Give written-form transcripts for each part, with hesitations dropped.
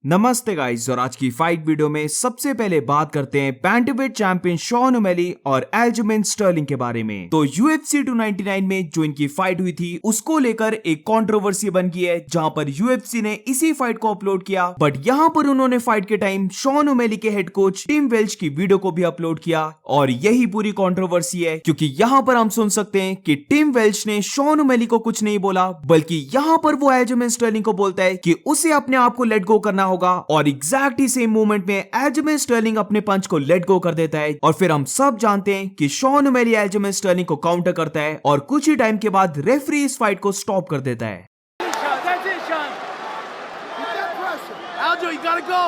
नमस्ते गाइस, और आज की फाइट वीडियो में सबसे पहले बात करते हैं बैंटमवेट चैंपियन शॉन ओमेली और एल्जमेन स्टर्लिंग के बारे में। तो UFC 299 में जो इनकी फाइट हुई थी उसको लेकर एक कंट्रोवर्सी बन गई है, जहां पर UFC ने इसी फाइट को अपलोड किया, बट यहां पर उन्होंने फाइट के टाइम शॉन ओमेली के हेड कोच टिम वेल्च की वीडियो को भी अपलोड किया। और यही पूरी कंट्रोवर्सी है, क्योंकि यहां पर हम सुन सकते हैं कि टिम वेल्च ने शॉन ओमेली को कुछ नहीं बोला, बल्कि यहां पर वो एल्जमेन स्टर्लिंग को बोलता है कि उसे अपने आप को लेट गो करना होगा। और एग्जैक्टली सेम मोमेंट में एल्जमेन स्टर्लिंग अपने पंच को लेट गो कर देता है। और फिर हम सब जानते हैं कि शॉन ओमेली एल्जमेन स्टर्लिंग को काउंटर करता है और कुछ ही टाइम के बाद रेफरी इस फाइट को स्टॉप कर देता है। Aljo, you gotta go.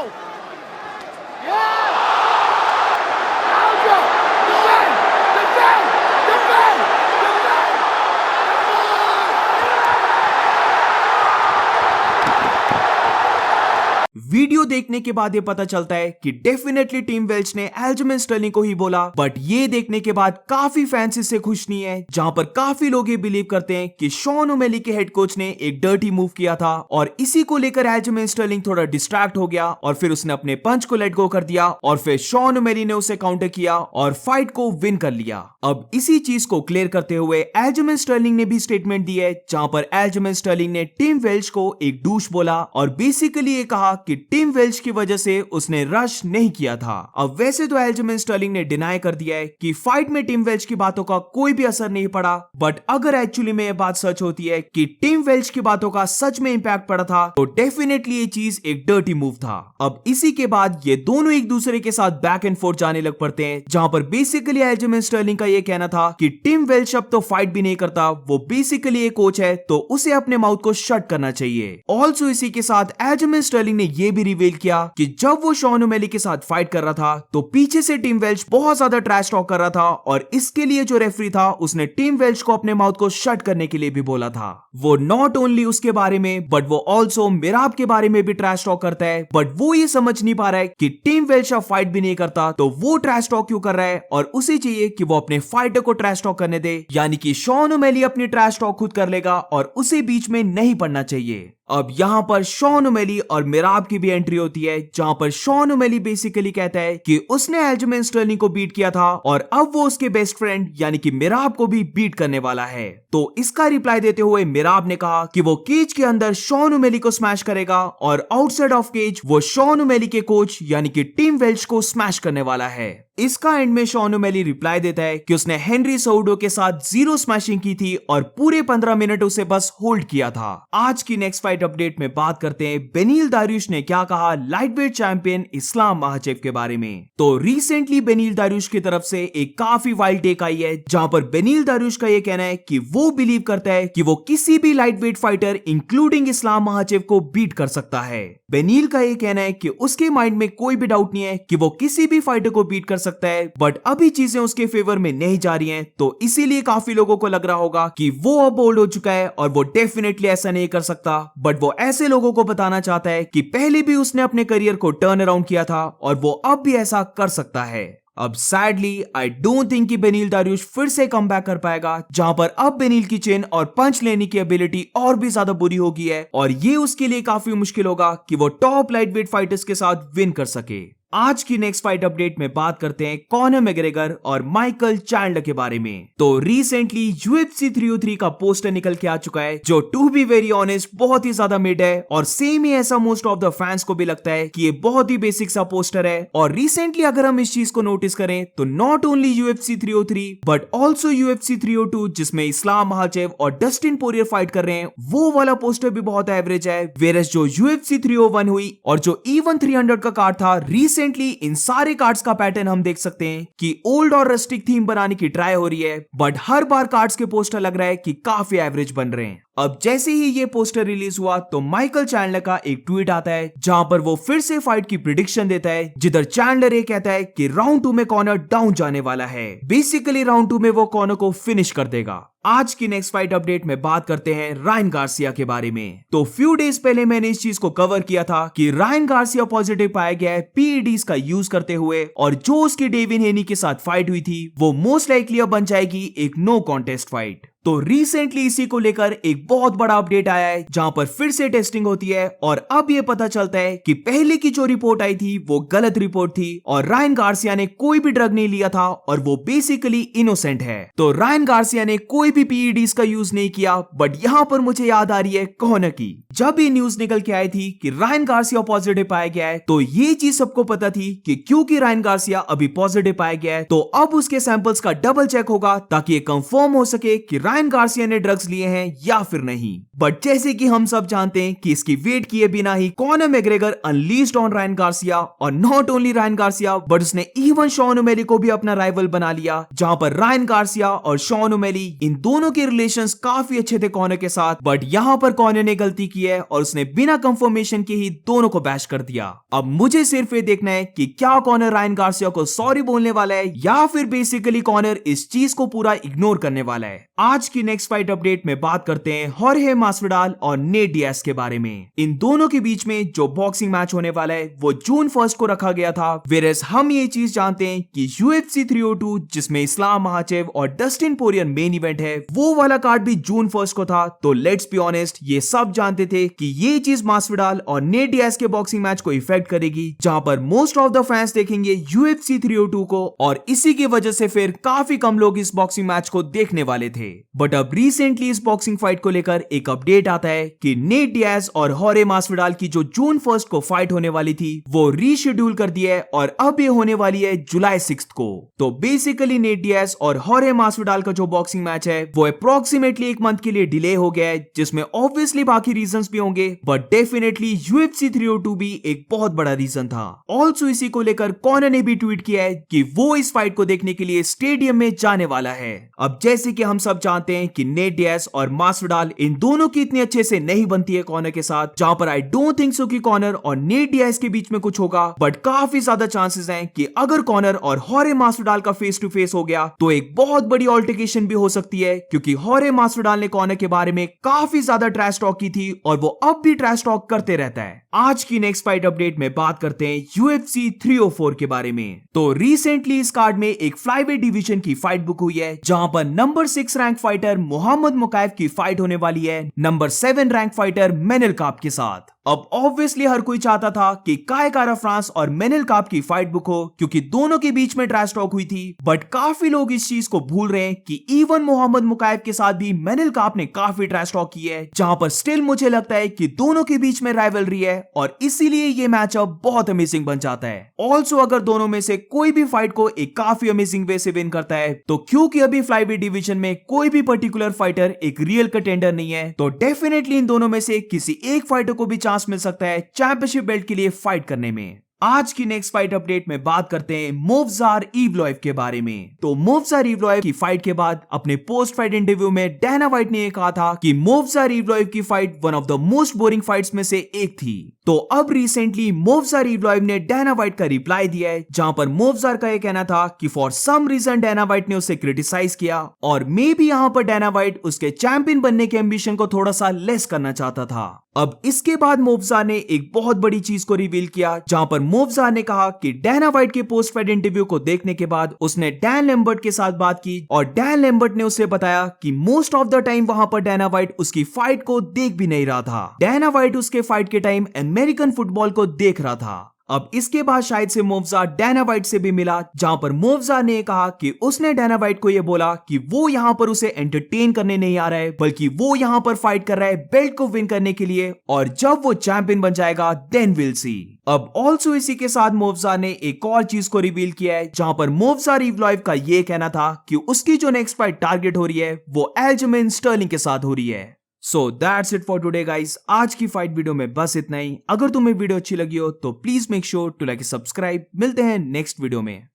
Video देखने के बाद ये पता चलता है कि डेफिनेटली टिम वेल्च ने एल्जमेन स्टर्लिंग को ही बोला, बट ये देखने के बाद काफी फैंस इससे खुश नहीं है, जहां पर काफी लोग ये बिलीव करते हैं कि शॉन ओमेली के हेड कोच ने एक डर्टी मूव किया था और इसी को लेकर एल्जमेन स्टर्लिंग थोड़ा डिस्ट्रैक्ट हो गया और फिर उसने अपने पंच को लेट गो कर दिया और फिर शॉन ओमेली ने उसे काउंटर किया और फाइट को विन कर लिया। अब इसी चीज को क्लियर करते हुए एल्जमेन स्टर्लिंग ने भी स्टेटमेंट दी है, जहां पर एल्जमेन स्टर्लिंग ने टिम वेल्च को एक डूश बोला और बेसिकली ये कहा कि टिम वेल्च की वजह से उसने रश नहीं किया था। अब वैसे तो एल्जमेन स्टर्लिंग ने डिनाई कर दिया है कि फाइट में टिम वेल्च की बातों का कोई भी असर नहीं पड़ा, बट अगर एक्चुअली में ये बात सच होती है कि टिम वेल्च की बातों का सच में इंपैक्ट पड़ा था, तो डेफिनेटली ये चीज एक डर्टी मूव था। अब इसी के बाद ये दोनों एक दूसरे के साथ बैक एंड फोर्थ जाने लग पड़ते हैं, जहां पर बेसिकली एल्जमेन स्टर्लिंग का ये कहना था कि टिम वेल्च अब तो फाइट भी नहीं करता, वो बेसिकली एक कोच है तो उसे अपने माउथ को शट करना चाहिए। ऑल्सो इसी के साथ एल्जमेन स्टर्लिंग ने ये भी रिवील किया कि जब वो शॉन ओमेली के साथ फाइट कर रहा था तो पीछे से टिम वेल्च बहुत ज्यादा ट्रैश टॉक कर रहा था और इसके लिए जो रेफरी था उसने टिम वेल्च को अपने माउथ को शट करने के लिए भी बोला था। वो नॉट ओनली उसके बारे में बट वो ऑल्सो मिराब के बारे में भी ट्रैश टॉक करता है, बट वो ये समझ नहीं पा रहा है कि टिम वेल्च अब फाइट भी नहीं करता तो वो ट्रैश टॉक क्यों कर रहा है, और उसे चाहिए कि वो अपने फाइटर को ट्रैश टॉक करने दे, यानी कि शॉन ओमेली अपनी ट्रैश टॉक खुद कर लेगा और उसे बीच में नहीं पड़ना चाहिए। अब यहां पर शॉन ओमेली और मिराब की भी एंट्री होती है, जहां पर शॉन ओमेली बेसिकली कहता है कि उसने एल्जमेन स्टर्लिंग को बीट किया था और अब वो उसके बेस्ट फ्रेंड यानी कि मिराब को भी बीट करने वाला है। तो इसका रिप्लाई देते हुए मिराब ने कहा कि वो केज के अंदर शॉन ओमेली को स्मैश करेगा और आउटसाइड ऑफ केज वो शॉन ओमेली के कोच यानी कि टिम वेल्च को स्मैश करने वाला है। इसका एंड में शॉन ओमेली रिप्लाई देता है कि उसने हेनरी सऊडो के साथ 0 स्मैशिंग की थी और पूरे 15 मिनट उसे बस होल्ड किया था। आज की नेक्स्ट फाइट अपडेट में बात करते हैं बेनील दारियुश ने क्या कहा लाइटवेट चैंपियन इस्लाम महाचेव के बारे में। तो रिसेंटली बेनील दारियुश की तरफ से एक काफी वाइल्ड टेक आई है, जहां पर बेनील दारियुश का यह कहना है कि वो बिलीव करता है कि वो किसी भी लाइटवेट फाइटर इंक्लूडिंग इस्लाम महाचेव को बीट कर सकता है। बेनील का यह कहना है कि उसके माइंड में कोई भी डाउट नहीं है कि वो किसी भी फाइटर को बीट कर सकता है, बट अभी चीजें उसके फेवर में नहीं जा रही हैं, तो इसीलिए काफी लोगों को लग रहा होगा कि वो अब ओल्ड हो चुका है और वो डेफिनेटली ऐसा नहीं कर सकता, बट वो ऐसे लोगों को बताना चाहता है कि पहले भी उसने अपने करियर को टर्न अराउंड किया था और वो अब भी ऐसा कर सकता है। अब सैडली आई डोंट थिंक कि बेनील दारियुश फिर से कम बैक कर पाएगा, जहां पर अब बेनील की चेन और पंच लेने की एबिलिटी और भी ज्यादा बुरी हो गई है और ये उसके लिए काफी मुश्किल होगा कि वो टॉप लाइटवेट फाइटर्स के साथ विन कर सके। आज की नेक्स्ट फाइट अपडेट में बात करते हैं कॉनर मैग्रेगर और माइकल चैंडलर के बारे में। तो रिसेंटली UFC 303 का पोस्टर निकल के आ चुका है, जो टू बी वेरी ऑनेस्ट बहुत ही ज्यादा मिड है और सेम ही ऐसा मोस्ट ऑफ द फैंस को भी लगता है कि ये बहुत ही बेसिक सा पोस्टर है। और रिसेंटली अगर हम इस चीज को नोटिस करें तो not only UFC 303 but also UFC 302 जिसमें इस्लाम महाचेव और डस्टिन पोरियर फाइट कर रहे हैं, वो वाला पोस्टर भी बहुत एवरेज है। वेरस जो UFC 301 हुई और जो इवन 300 का कार्ड था, रिसेंटली इन सारे कार्ड्स का पैटर्न हम देख सकते हैं कि ओल्ड और रस्टिक थीम बनाने की ट्राई हो रही है, बट हर बार कार्ड्स के पोस्टर लग रहा है कि काफी एवरेज बन रहे हैं। अब जैसे ही ये पोस्टर रिलीज हुआ तो माइकल चैंडलर का एक ट्वीट आता है, जहां पर वो फिर से फाइट की प्रिडिक्शन देता है, जिधर चैंडलर ये कहता है कि राउंड 2 में कॉनर डाउन जाने वाला है। बेसिकली राउंड 2 में वो कॉनर को फिनिश कर देगा। आज की नेक्स्ट फाइट अपडेट में बात करते हैं रायन गार्सिया के बारे में। तो फ्यू डेज पहले मैंने इस चीज को कवर किया था कि रायन गार्सिया पॉजिटिव पाया गया है PEDs का यूज करते हुए, और जो उसकी डेविन हेनी के साथ फाइट हुई थी वो मोस्ट लाइकली अब बन जाएगी एक नो कॉन्टेस्ट फाइट। तो रिसेंटली इसी को लेकर एक बहुत बड़ा अपडेट आया है, जहां पर फिर से टेस्टिंग होती है और अब ये पता चलता है कि पहले की जो रिपोर्ट आई थी वो गलत रिपोर्ट थी और रायन गार्सिया ने कोई भी ड्रग नहीं लिया था और वो बेसिकली इनोसेंट है। तो रायन गार्सिया ने कोई भी पीईडीज का यूज नहीं किया। बट यहाँ पर मुझे याद आ रही है कॉर्नर की, जब ये न्यूज निकल के आई थी कि रायन गार्सिया पॉजिटिव पाया गया है, तो ये चीज सबको पता थी कि क्योंकि रायन गार्सिया अभी पॉजिटिव पाया गया है तो अब उसके सैंपल्स का डबल चेक होगा ताकि ये कंफर्म हो सके कि रायन गार्सिया ने ड्रग्स लिए हैं या फिर नहीं। बट जैसे कि हम सब जानते हैं कि इसकी वेट किए बिना ही Conor McGregor unleashed on Ryan Garcia, और not only Ryan Garcia but उसने इवन शॉन ओमेली को भी अपना राइवल बना लिया, जहां पर रायन गार्सिया और शॉन ओमेली इन दोनों के रिलेशंस काफी अच्छे थे कॉनर के साथ। बट यहां पर कॉनर ने गलती की है और उसने बिना कंफर्मेशन के ही दोनों को बैश कर दिया। अब मुझे सिर्फ ये देखना है कि क्या कॉनर रायन गार्सिया को सॉरी बोलने वाला है या फिर बेसिकली कॉनर इस चीज को पूरा इग्नोर करने वाला है। आज की नेक्स्ट फाइट अपडेट में बात करते हैं हॉर्हे मास्विडाल और नेट डियाज के बारे में। इन दोनों के बीच में जो बॉक्सिंग मैच होने वाला है वो जून 1 को रखा गया था। वेरएस हम ये चीज जानते हैं कि UFC 302 जिसमें इस्लाम महाचेव और डस्टिन पोरियर मेन इवेंट है, वो वाला कार्ड भी जून 1 को था। तो लेट्स बी ऑनेस्ट, ये सब जानते थे कि ये चीज मास्विडाल और नेट डियाज के बॉक्सिंग मैच को इफेक्ट करेगी, जहां पर मोस्ट ऑफ द फैंस देखेंगे UFC 302 को, और इसी की वजह से फिर काफी कम लोग इस बॉक्सिंग मैच को देखने वाले थे। बट अब रिसेंटली इस बॉक्सिंग फाइट को लेकर एक अपडेट आता है कि नेट डियाज और हॉर्हे मास्विडाल की जो जून 1 को फाइट होने वाली थी वो रीशेड्यूल कर दी है और अब ये होने वाली है जुलाई 6 को। तो बेसिकली नेट डियाज और हॉर्हे मास्विडाल का जो बॉक्सिंग मैच है वो अप्रोक्सीमेटली 1 मंथ के लिए डिले हो गया है, जिसमें ऑब्वियसली बाकी रीजंस भी होंगे बट डेफिनेटली UFC 302 भी एक बहुत बड़ा रीजन था। ऑल्सो इसी को लेकर कॉनर ने भी ट्वीट किया है कि वो इस फाइट को देखने के लिए स्टेडियम में जाने वाला है। अब जैसे कि हम सब जानते हैं कि नेट डियाज और मास्विडाल इन दोनों की इतनी अच्छे से नहीं बनती है कॉनर के साथ, जहां पर आई डोंट थिंक सो कि कॉनर और नेट डियाज के बीच में कुछ होगा। बट काफी ज्यादा चांसेस हैं कि अगर कॉनर और हॉर्हे मास्विडाल का फेस टू फेस हो गया तो एक बहुत बड़ी ऑल्टरकेशन भी हो सकती है, क्योंकि हॉर्हे मास्विडाल ने कॉनर के बारे में काफी ज्यादा ट्रैश टॉक की थी और वो अब भी ट्रैश टॉक करते रहता है। आज की नेक्स्ट फाइट अपडेट में बात करते हैं UFC 304 के बारे में। तो रिसेंटली इस कार्ड में एक फ्लाईवेट डिवीजन की फाइट बुक हुई है, जहां पर नंबर 6 रैंक फाइटर मोहम्मद मुकायफ की फाइट होने वाली है नंबर 7 रैंक फाइटर मेनेल काप के साथ। अब ऑब्वियसली हर कोई चाहता था कि काय कारा फ्रांस और मेनेल काप की फाइट बुक हो, क्योंकि दोनों के बीच में ट्रैश टॉक हुई थी। बट काफी लोग इस चीज को भूल रहे हैं कि इवन मोहम्मद मुकायफ के साथ भी मेनेल काप ने काफी ट्रैश टॉक की है, जहां पर स्टिल मुझे लगता है कि दोनों के बीच में राइवलरी है और इसीलिए ये मैचअप बहुत अमेजिंग बन जाता है। ऑल्सो अगर दोनों में से कोई भी फाइट को एक काफी अमेजिंग वे से विन करता है, तो क्योंकि अभी फ्लाईवेट डिवीजन में कोई भी पर्टिकुलर फाइटर एक रियल कंटेंडर नहीं है, तो डेफिनेटली इन दोनों में से किसी एक फाइटर को भी चांस मिल सकता है चैंपियनशिप बेल्ट के लिए फाइट करने में। आज की नेक्स्ट फाइट अपडेट में बात करते हैं मोवज़ार ईवलोव के बारे में। तो मोवज़ार ईवलोव की फाइट के बाद अपने पोस्ट फाइट इंटरव्यू में डैना व्हाइट ने कहा था कि मोवज़ार ईवलोव की fight one of the most boring fights में से एक थी। तो अब रिसेंटली मोवज़ार ईवलोव ने डैना व्हाइट का रिप्लाई दिया है, जहां पर मोवज़ार का यह कहना था कि for some reason Dana White ने उसे क्रिटिसाइज किया और मे बी यहां पर डैना व्हाइट उसके चैंपियन बनने के एम्बिशन को थोड़ा सा लेस करना चाहता था। अब इसके बाद मोवज़ार ने एक बहुत बड़ी चीज को रिवील किया, जहां पर मोवज़ार ने कहा कि डैना व्हाइट के पोस्ट फाइट इंटरव्यू को देखने के बाद उसने डैन लैम्बर्ट के साथ बात की और डैन लैम्बर्ट ने उसे बताया कि मोस्ट ऑफ द टाइम वहां पर डैना व्हाइट उसकी फाइट को देख भी नहीं रहा था। डैना व्हाइट उसके फाइट के टाइम अमेरिकन फुटबॉल को देख रहा था। अब इसके बाद शायद से मोवज़ार डैना व्हाइट से भी मिला, जहां पर मोवज़ार ने कहा कि उसने डैना व्हाइट को यह बोला कि वो यहां पर उसे एंटरटेन करने नहीं आ रहा है, बल्कि वो यहां पर फाइट कर रहा है बेल्ट को विन करने के लिए, और जब वो चैंपियन बन जाएगा देन विल सी। अब ऑल्सो इसी के साथ मोवज़ार ने एक और चीज को रिवील किया है, जहां पर मोवज़ार ईवलोव का यह कहना था कि उसकी जो नेक्स्ट फाइट टारगेट हो रही है वो अल्जेमेन स्टर्लिंग के साथ हो रही है। So that's it for today guys. आज की फाइट वीडियो में बस इतना ही। अगर तुम्हें वीडियो अच्छी लगी हो तो please make sure to like subscribe. मिलते हैं नेक्स्ट वीडियो में।